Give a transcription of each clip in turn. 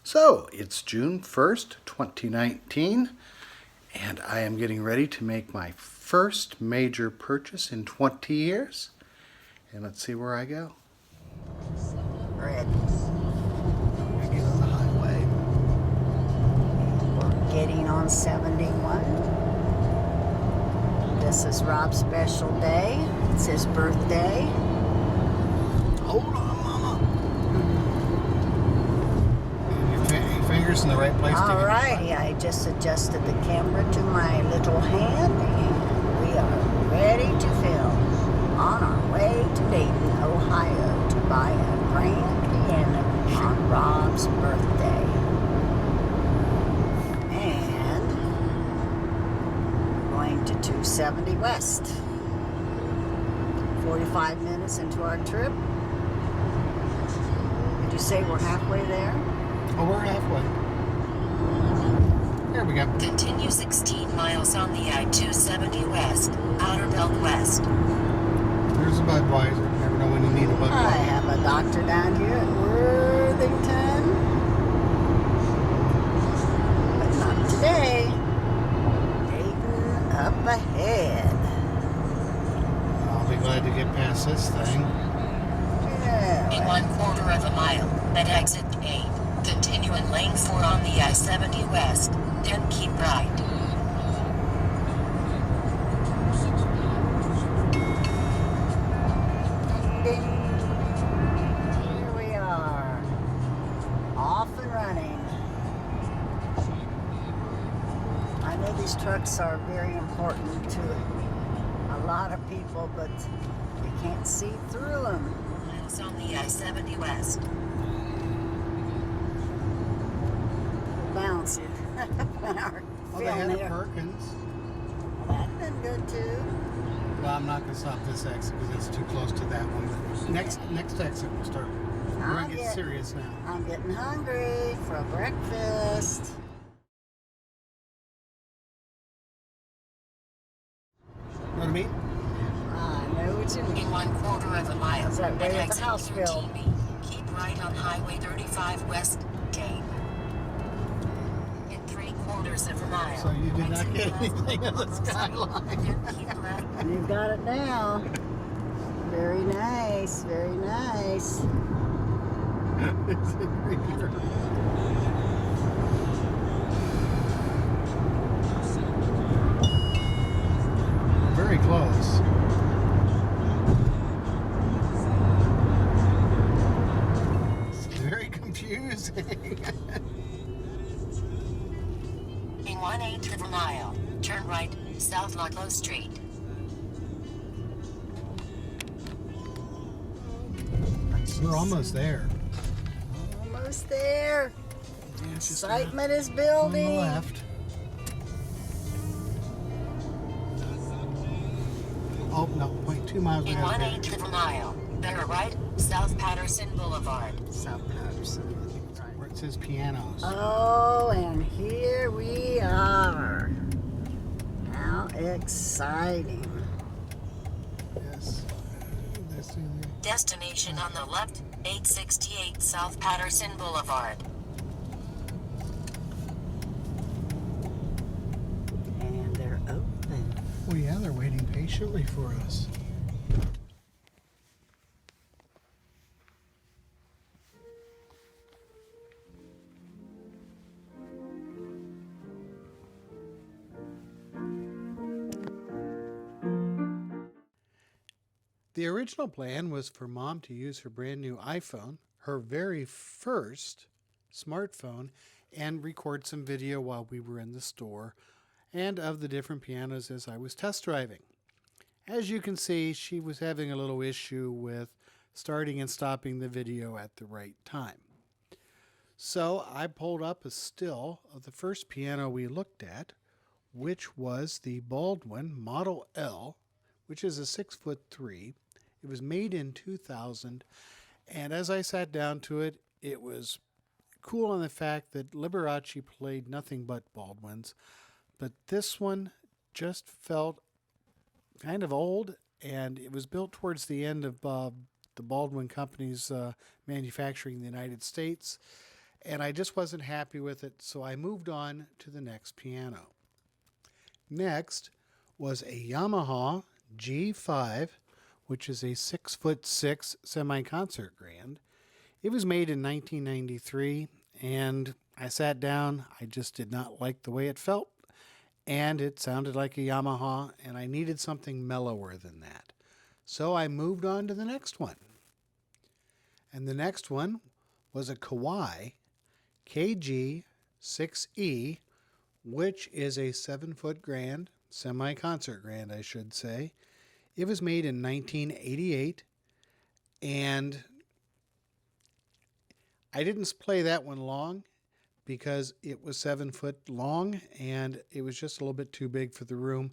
So it's June 1st, 2019, and I am getting ready to make my first major purchase in 20 years. And let's see where I go. Red. I get on the highway. We're getting on 71. This is Rob's special day. It's his birthday. Hold on, Mama. Your fingers in the right place. Alrighty, I just adjusted the camera to my little hand and we are ready to film. On our way to Dayton, Ohio to buy a grand piano on Rob's birthday. And we're going to 270 West. 45 minutes into our trip. Did you say we're halfway there? Oh, we're halfway. There we go. Continue 16 miles on the I-270 West, Outer Belt West. There's a Budweiser. Never know when you need a I Budweiser. have a doctor down here in Worthington. But not today. Dayton up ahead. I'll be glad to get past this thing. Yeah. In 1/4 of a mile, at exit 8, continue in lane 4 on the I-70 West, then keep right. Ding. Here we are. Off and running. I know these trucks are very important to a lot of people, but you can't see through them. Miles on the I-70 West. Bouncing. When our Oh, they had film a here. Perkins. That's been good too. Well, I'm not going to stop this exit because it's too close to that one. But next exit we'll start. We're going to get serious now. I'm getting hungry for breakfast. You know what I mean? I know what you In mean. 1/4 of a mile, Is that at way at the exit house, Bill? 13B, keep right on Highway 35 West, Dayton. In 3/4 of a mile. So you did not exit get west anything of the on skyline. Then keep right. You've got it now. Very nice, very nice. It's in here. Very close. It's very confusing. In 1/8 of a mile, turn right, South Ludlow Street. We're almost there. Almost there. Yeah, it's just Excitement is on building. the left. Oh, no, 0.2 miles. We In gotta 1/8 of a mile, better right, South Patterson Boulevard. South Patterson. where it says pianos. Oh, and here we are. How exciting. Yes. That's in there. Destination on the left, 868 South Patterson Boulevard. And they're open. Oh yeah, they're waiting patiently for us. The original plan was for Mom to use her brand new iPhone, her very first smartphone, and record some video while we were in the store and of the different pianos as I was test driving. As you can see, she was having a little issue with starting and stopping the video at the right time. So I pulled up a still of the first piano we looked at, which was the Baldwin Model L, which is a 6'3". It was made in 2000, and as I sat down to it, it was cool on the fact that Liberace played nothing but Baldwins, but this one just felt kind of old, and it was built towards the end of the Baldwin Company's manufacturing in the United States. and I just wasn't happy with it, so I moved on to the next piano. Next was a Yamaha G5, which is a 6'6" semi-concert grand. It was made in 1993, and I sat down. I just did not like the way it felt, and it sounded like a Yamaha, and I needed something mellower than that. So I moved on to the next one. And the next one was a Kawai KG6E, which is a 7-foot grand, semi-concert grand, I should say. It was made in 1988, and I didn't play that one long because it was 7 foot long and it was just a little bit too big for the room,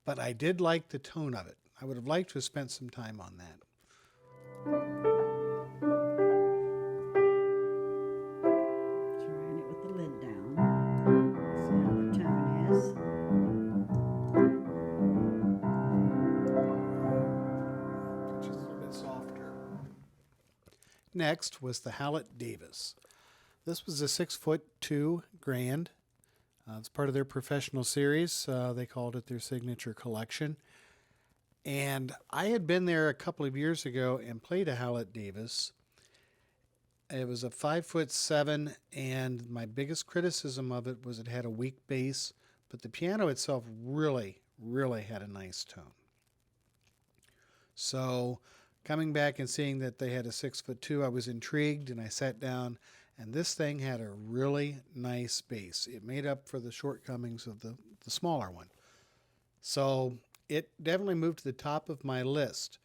but I did like the tone of it. I would have liked to have spent some time on that. Trying it with the lid down. See how the tone is. Just a little bit softer. Next was the Hallett Davis. This was a 6'2" grand. It's part of their professional series. They called it their signature collection. And I had been there a couple of years ago and played a Hallett Davis. It was a 5'7", and my biggest criticism of it was it had a weak bass, but the piano itself really had a nice tone. So coming back and seeing that they had a 6'2", I was intrigued, and I sat down, and this thing had a really nice bass. It made up for the shortcomings of the smaller one. So it definitely moved to the top of my list.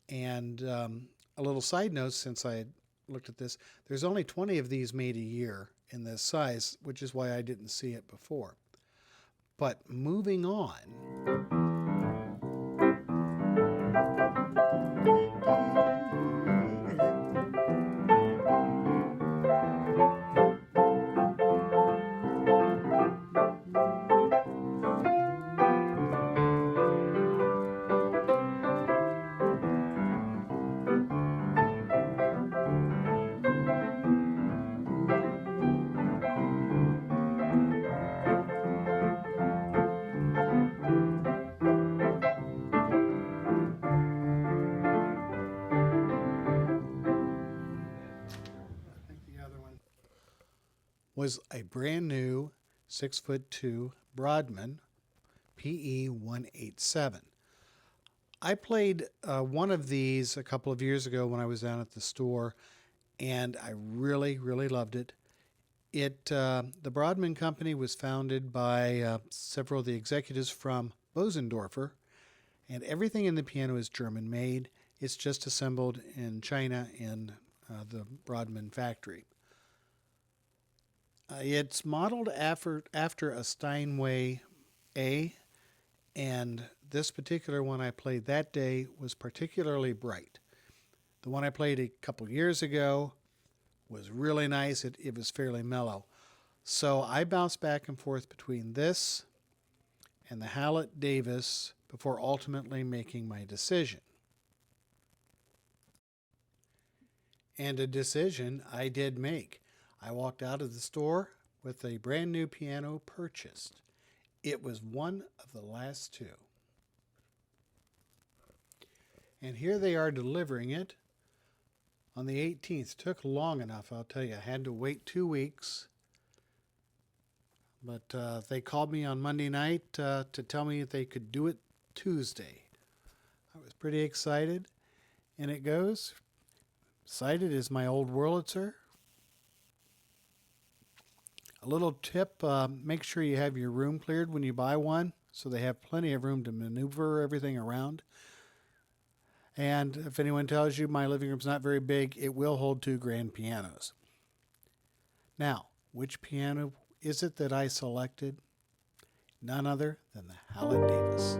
And a little side note, since I had looked at this, there's only 20 of these made a year in this size, which is why I didn't see it before. But moving on. Was a brand new 6'2" Broadman PE 187. I played one of these a couple of years ago when I was down at the store, and I really loved it. The Broadman Company was founded by several of the executives from Bosendorfer, and everything in the piano is German made. It's just assembled in China in the Broadman factory. It's modeled after a Steinway A, and this particular one I played that day was particularly bright. The one I played a couple years ago was really nice. It was fairly mellow. So I bounced back and forth between this and the Hallett Davis before ultimately making my decision. And a decision I did make. I walked out of the store with a brand new piano purchased. It was one of the last two. And here they are delivering it on the 18th. Took long enough, I'll tell you. I had to wait 2 weeks. But they called me on Monday night to tell me that they could do it Tuesday. I was pretty excited. And it goes. Excited is my old Wurlitzer. A little tip, make sure you have your room cleared when you buy one so they have plenty of room to maneuver everything around. And if anyone tells you my living room's not very big, it will hold 2 grand pianos. Now, which piano is it that I selected? None other than the Hallett Davis.